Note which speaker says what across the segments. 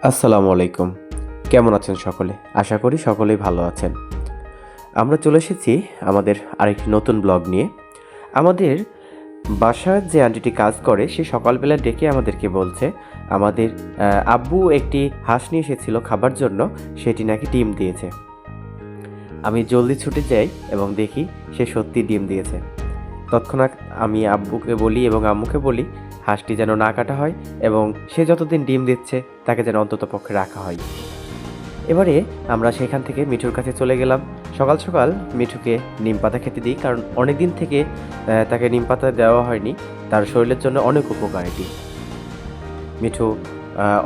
Speaker 1: আসসালামু আলাইকুম। কেমন আছেন সকলে? আশা করি সকলেই ভালো আছেন। আমরা চলে এসেছি আমাদের আরেকটি নতুন ব্লগ নিয়ে। আমাদের বাসার যে আন্টিটি কাজ করে সে সকালবেলা ডেকে আমাদেরকে বলছে আমাদের আব্বু একটি হাঁস নিয়ে এসেছিল খাবার জন্য, সেটি নাকি ডিম দিয়েছে। আমি জলদি ছুটে যাই এবং দেখি সে সত্যি ডিম দিয়েছে। তৎক্ষণাৎ আমি আব্বুকে বলি এবং আম্মুকে বলি হাঁসটি যেন না কাটা হয় এবং সে যতদিন ডিম দিচ্ছে তাকে যেন অন্ততপক্ষে রাখা হয়। এবারে আমরা সেখান থেকে মিঠুর কাছে চলে গেলাম। সকাল সকাল মিঠুকে নিম পাতা খেতে দিই, কারণ অনেক দিন থেকে তাকে নিম পাতা দেওয়া হয়নি। তার শরীরের জন্য অনেক উপকার এটি। মিঠু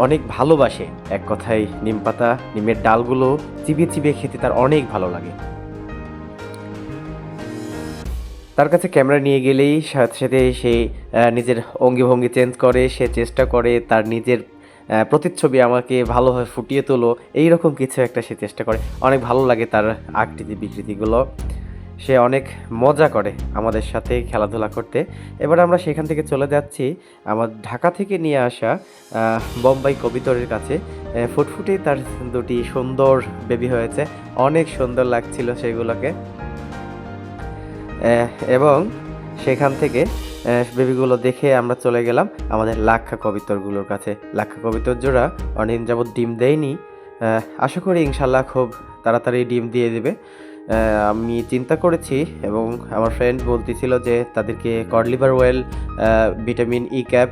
Speaker 1: অনেক ভালোবাসে, এক কথায় নিম পাতা, নিমের ডালগুলো চিবিয়ে চিবিয়ে খেতে তার অনেক ভালো লাগে। তার কাছে ক্যামেরা নিয়ে গেলেই সাথে সাথে সে নিজের অঙ্গি ভঙ্গি চেঞ্জ করে, সে চেষ্টা করে তার নিজের প্রতিচ্ছবি আমাকে ভালোভাবে ফুটিয়ে তোলো, এইরকম কিছু একটা সে চেষ্টা করে। অনেক ভালো লাগে তার আকৃতি বিকৃতিগুলো। সে অনেক মজা করে আমাদের সাথে খেলাধুলা করতে। এবার আমরা সেখান থেকে চলে যাচ্ছি আমার ঢাকা থেকে নিয়ে আসা বোম্বাই কবিতরের কাছে। ফুটফুটে তার দুটি সুন্দর বেবি হয়েছে, অনেক সুন্দর লাগছিল সেগুলোকে। এবং সেখান থেকে বেবিগুলো দেখে আমরা চলে গেলাম আমাদের লাক্ষা কবিতরগুলোর কাছে। লাক্ষা কবিতর জোড়া অনেকদিন যাবৎ ডিম দেয়নি, আশা করি ইনশাল্লাহ খুব তাড়াতাড়ি ডিম দিয়ে দেবে। আমি চিন্তা করেছি এবং আমার ফ্রেন্ড বলতেছিল যে তাদেরকে cod liver well, vitamin E cap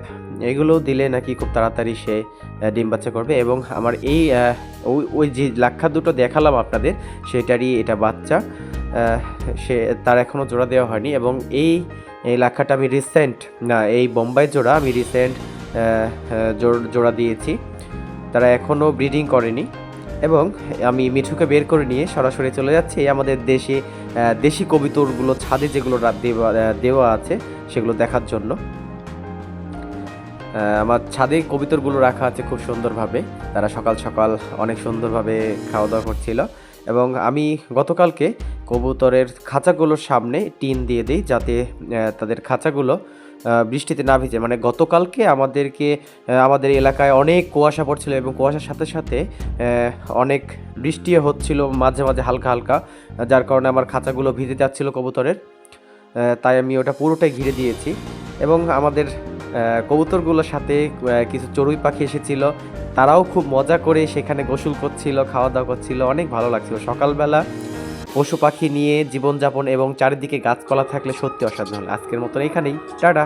Speaker 1: এগুলো দিলে নাকি খুব তাড়াতাড়ি সে ডিম বাচ্চা করবে। এবং আমার এই ওই যে লাক্ষা দুটো দেখালাম আপনাদের, সেটারই এটা বাচ্চা। সে তার এখনও জোড়া দেওয়া হয়নি এবং এই লাক্ষাটা আমি এই বোম্বাই জোড়া আমি রিসেন্ট জোড়া দিয়েছি। তারা এখনও ব্রিডিং করেনি এবং আমি মিঠুকে বের করে নিয়ে সরাসরি চলে যাচ্ছি আমাদের দেশি কবিতরগুলো ছাদে যেগুলো দেওয়া আছে সেগুলো দেখার জন্য। আমার ছাদে কবিতরগুলো রাখা আছে খুব সুন্দরভাবে। তারা সকাল সকাল অনেক সুন্দরভাবে খাওয়া দাওয়া করছিল এবং আমি গতকালকে কবুতরের খাঁচাগুলোর সামনে টিন দিয়ে দিই যাতে তাদের খাঁচাগুলো বৃষ্টিতে না ভিজে। মানে গতকালকে আমাদের এলাকায় অনেক কুয়াশা পড়ছিল এবং কুয়াশার সাথে সাথে অনেক বৃষ্টিও হচ্ছিল মাঝে মাঝে হালকা হালকা, যার কারণে আমার খাঁচাগুলো ভিজে যাচ্ছিল কবুতরের। তাই আমি ওটা পুরোটাই ঘিরে দিয়েছি এবং আমাদের কবুতরগুলোর সাথে কিছু চড়ুই পাখি এসেছিল, তারাও খুব মজা করে সেখানে গোসল করছিল, খাওয়া দাওয়া করছিল, অনেক ভালো লাগছিল। সকালবেলা পশু পাখি নিয়ে জীবনযাপন এবং চারিদিকে গাছপালা থাকলে সত্যি অসাধারণ। আজকের মতন এখানেই, টাটা।